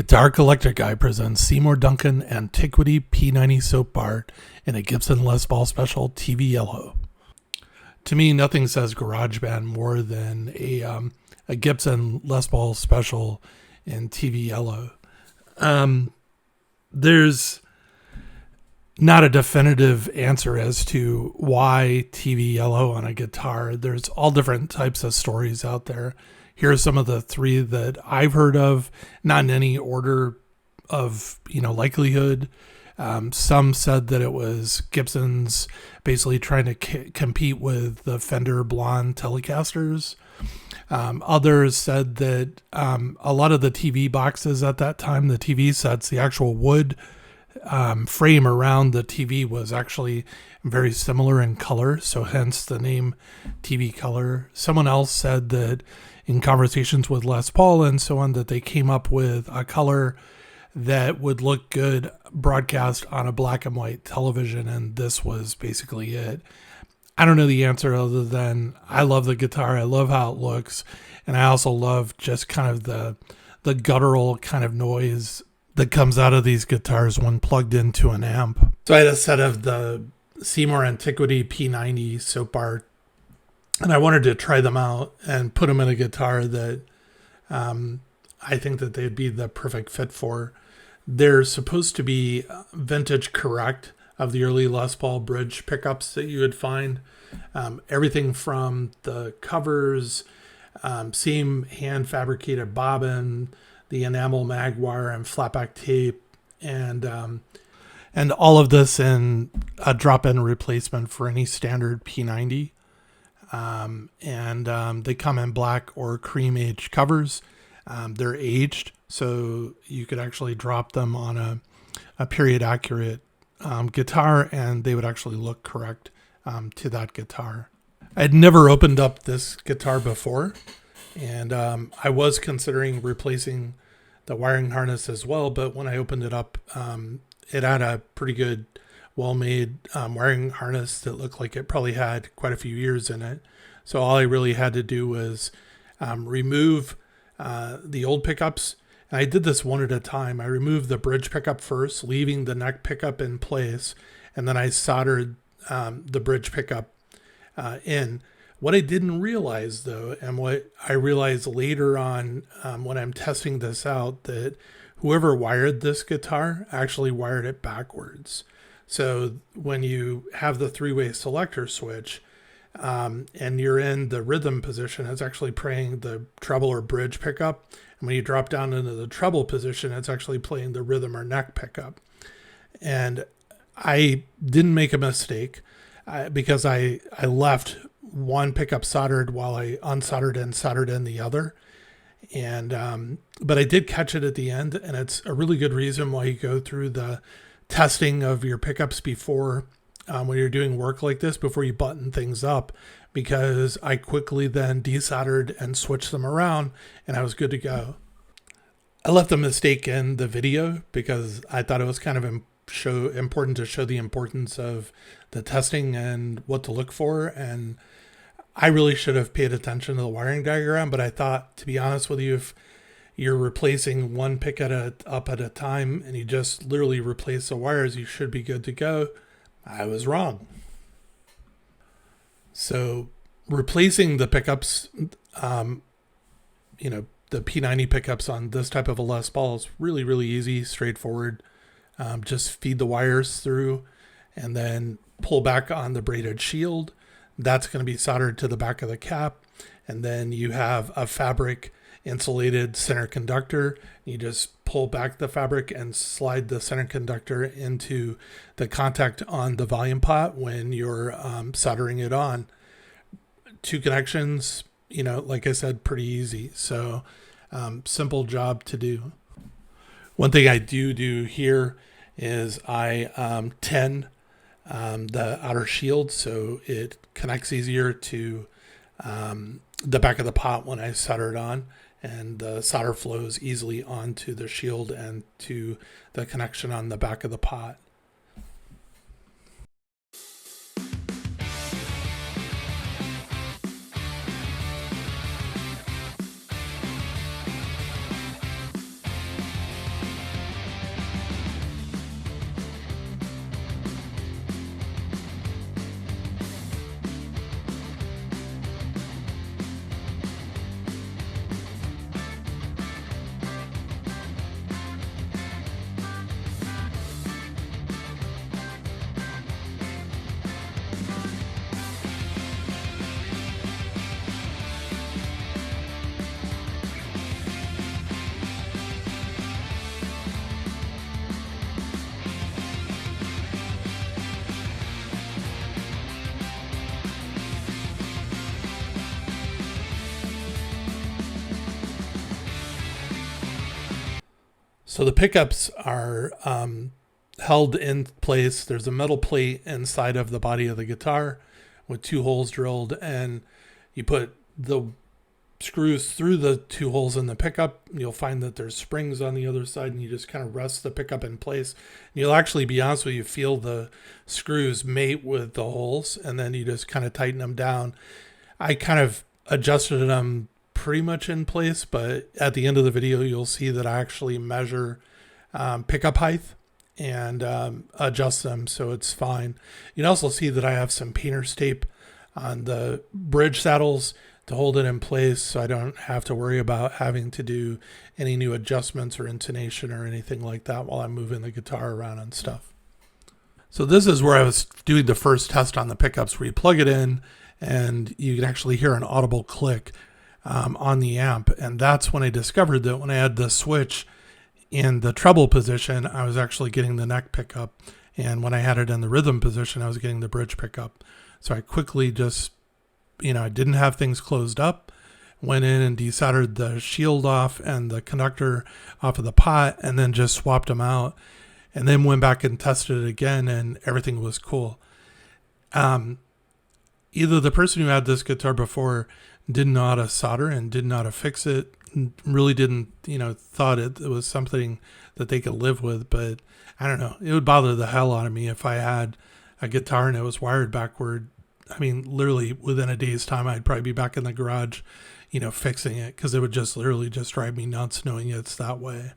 Guitar Collector Guy presents Seymour Duncan Antiquity P90 Soapbar in a Gibson Les Paul Special TV Yellow. To me, nothing says garage band more than a Gibson Les Paul Special in TV Yellow. There's not a definitive answer as to why TV Yellow on a guitar. There's all different types of stories out there. Here are some of the three that I've heard of, not in any order of, likelihood. Some said that it was Gibson's basically trying to compete with the Fender Blonde Telecasters. Others said that a lot of the TV boxes at that time, the TV sets, the actual wood frame around the TV was actually very similar in color, so hence the name TV Color. Someone else said that in conversations with Les Paul and so on, that they came up with a color that would look good broadcast on a black and white television, and this was basically it. I don't know the answer other than I love the guitar, I love how it looks, and I also love just kind of the guttural kind of noise that comes out of these guitars when plugged into an amp. So I had a set of the Seymour Antiquity P90 Soapbar, and I wanted to try them out and put them in a guitar that I think that they'd be the perfect fit for. They're supposed to be vintage correct of the early Les Paul bridge pickups that you would find. Everything from the covers, same hand-fabricated bobbin, the enamel mag wire and flatback tape, and all of this in a drop-in replacement for any standard P90. They come in black or cream aged covers. They're aged, so you could actually drop them on a period accurate guitar and they would actually look correct to that guitar. I'd never opened up this guitar before, and I was considering replacing the wiring harness as well, but when I opened it up, it had a pretty good well-made wiring harness that looked like it probably had quite a few years in it. So all I really had to do was remove the old pickups. And I did this one at a time. I removed the bridge pickup first, leaving the neck pickup in place, and then I soldered the bridge pickup in. What I didn't realize, though, and what I realized later on when I'm testing this out, that whoever wired this guitar actually wired it backwards. So when you have the three-way selector switch and you're in the rhythm position, it's actually playing the treble or bridge pickup. And when you drop down into the treble position, it's actually playing the rhythm or neck pickup. And I didn't make a mistake because I left one pickup soldered while I unsoldered and soldered in the other. And but I did catch it at the end, and it's a really good reason why you go through the testing of your pickups before when you're doing work like this, before you button things up, because I quickly then desoldered and switched them around and I was good to go. I left the mistake in the video because I thought it was kind of important to show the importance of the testing and what to look for, and I really should have paid attention to the wiring diagram, but I thought, to be honest with you, if you're replacing one pick up at a time and you just literally replace the wires, you should be good to go. I was wrong. So replacing the pickups, the P90 pickups on this type of a Les Paul is really, really easy, straightforward. Just feed the wires through and then pull back on the braided shield. That's going to be soldered to the back of the cap. And then you have a fabric insulated center conductor. You just pull back the fabric and slide the center conductor into the contact on the volume pot when you're soldering it on. Two connections, like I said, pretty easy. So simple job to do. One thing I do here is I tin the outer shield so it connects easier to the back of the pot when I solder it on, and the solder flows easily onto the shield and to the connection on the back of the pot. So the pickups are held in place. There's a metal plate inside of the body of the guitar with 2 holes drilled, and you put the screws through the 2 holes in the pickup. You'll find that there's springs on the other side, and you just kind of rest the pickup in place. And you'll actually, be honest with you, feel the screws mate with the holes, and then you just kind of tighten them down. I kind of adjusted them pretty much in place, but at the end of the video, you'll see that I actually measure pickup height and adjust them, so it's fine. You can also see that I have some painter's tape on the bridge saddles to hold it in place, so I don't have to worry about having to do any new adjustments or intonation or anything like that while I'm moving the guitar around and stuff. So this is where I was doing the first test on the pickups, where you plug it in and you can actually hear an audible click on the amp. And that's when I discovered that when I had the switch in the treble position, I was actually getting the neck pickup. And when I had it in the rhythm position, I was getting the bridge pickup. So I quickly just, I didn't have things closed up, went in and desoldered the shield off and the conductor off of the pot, and then just swapped them out, and then went back and tested it again, and everything was cool. Either the person who had this guitar before didn't know how to solder and didn't know how to fix it, really didn't, thought it was something that they could live with, but I don't know. It would bother the hell out of me if I had a guitar and it was wired backward. I mean, literally within a day's time, I'd probably be back in the garage, fixing it, because it would just literally just drive me nuts knowing it's that way.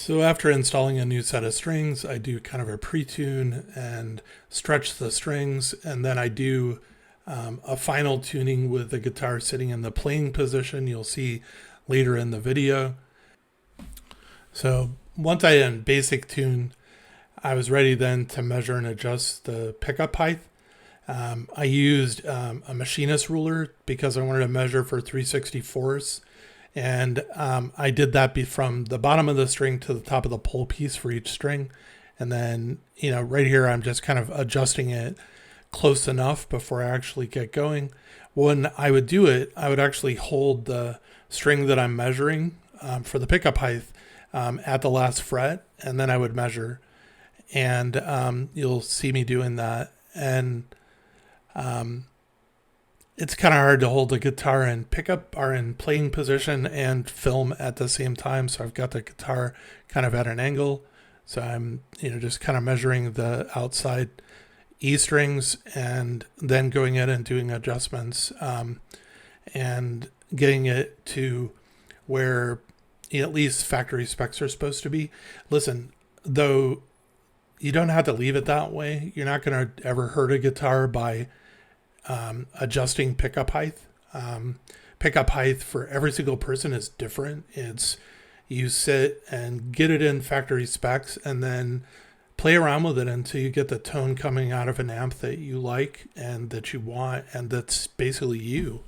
So after installing a new set of strings, I do kind of a pre-tune and stretch the strings, and then I do a final tuning with the guitar sitting in the playing position. You'll see later in the video. So once I did basic tune, I was ready then to measure and adjust the pickup height. I used a machinist ruler because I wanted to measure for 3/64ths. And I did that from the bottom of the string to the top of the pull piece for each string. And then, right here, I'm just kind of adjusting it close enough before I actually get going. When I would do it, I would actually hold the string that I'm measuring for the pickup height at the last fret, and then I would measure. And you'll see me doing that. And it's kind of hard to hold the guitar in pickup or in playing position and film at the same time. So I've got the guitar kind of at an angle. So I'm, just kind of measuring the outside E strings and then going in and doing adjustments and getting it to where at least factory specs are supposed to be. Listen, though, you don't have to leave it that way. You're not going to ever hurt a guitar by adjusting pickup height. Pickup height for every single person is different. It's you sit and get it in factory specs and then play around with it until you get the tone coming out of an amp that you like and that you want, and that's basically you.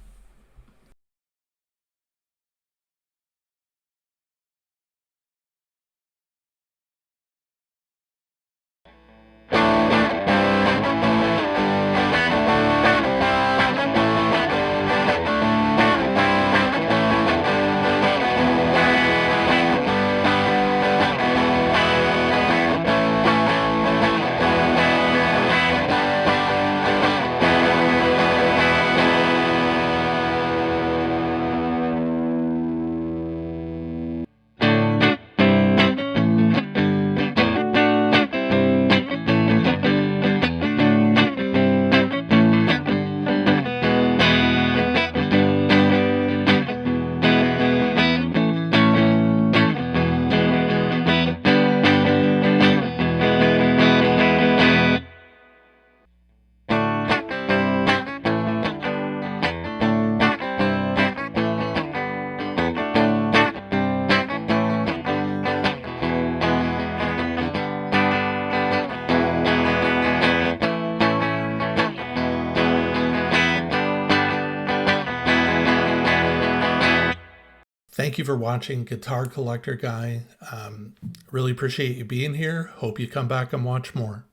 Thank you for watching Guitar Collector Guy. Really appreciate you being here. Hope you come back and watch more.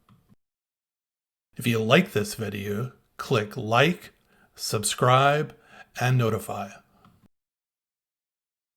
If you like this video, click like, subscribe, and notify.